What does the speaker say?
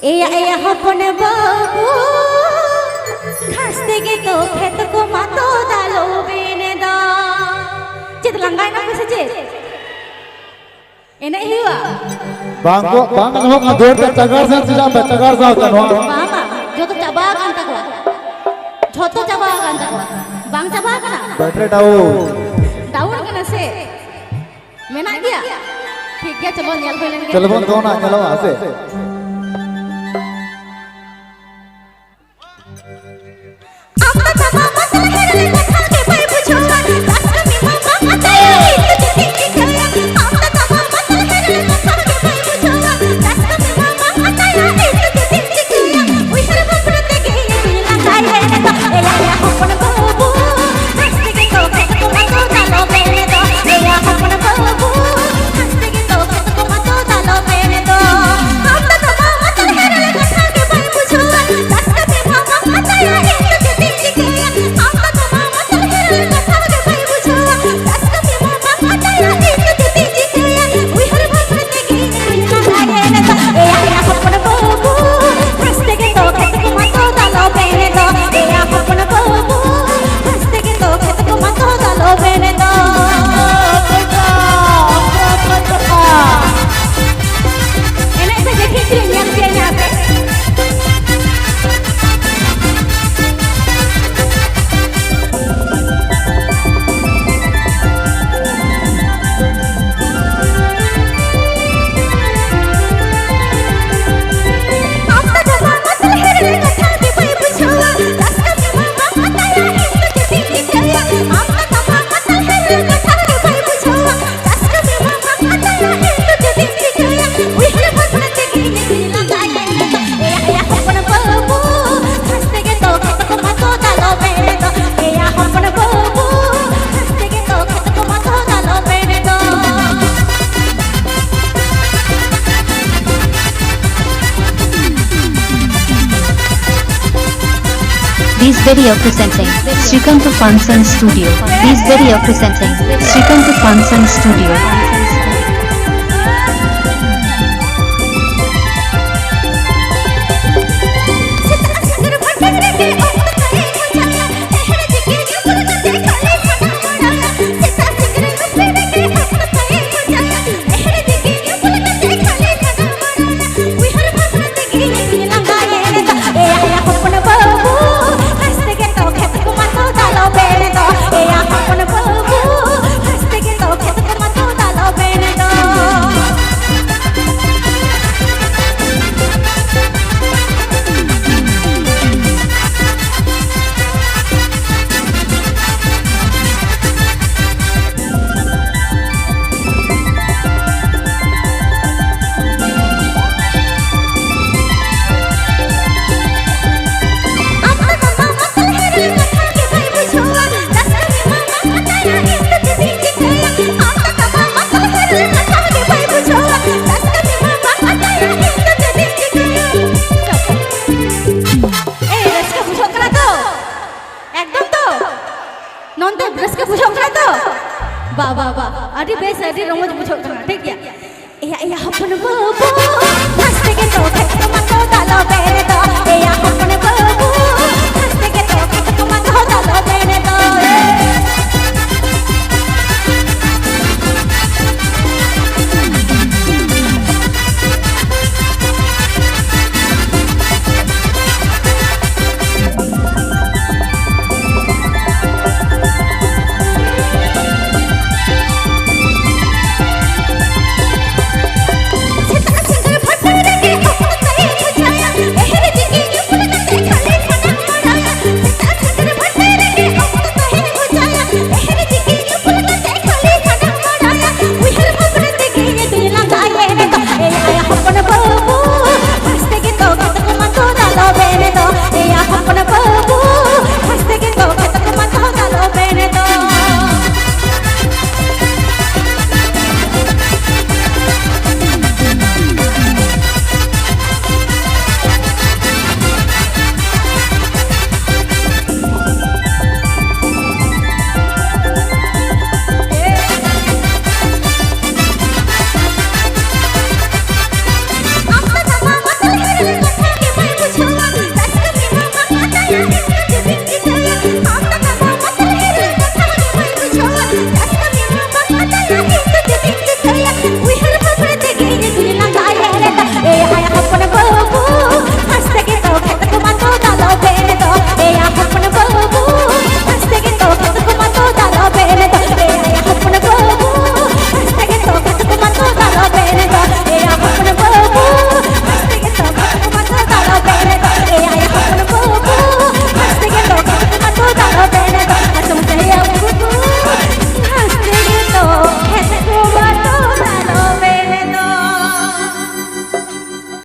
एया हपन बाबू खास्ते के तो खेत को मातो दालो बेने दा चेत लंगाई ना कैसे चेत एने हिवा bang ngomong ngadur ke cagar sa sampai cagar sa kan mama joto caba kan takwa joto caba kan takwa bang caba kana baterai daun kana se menak dia ठीक है चलो nyal hoy len telepon do na nyalo ase amma tama masal herle kotha ke pai puchhowa rasta me mama ataya itu jiti kaya amma tama masal herle kotha ke pai puchhowa rasta me mama ataya itu jiti kaya oi har bapre te ge ye langai rene da eya hopon babu rasta ke to khet ko mato dalo bene da eya hopon babu rasta ke to khet ko mato dalo bene da amma tama masal herle kotha ke pai puchhowa rasta me mama ataya This video presenting Srikanth Funson Studio. This video presenting Srikanth Funson Studio. Non तो brush के बुझाओ तो वाह वाह वाह अरे base अरे रोज बुझाओ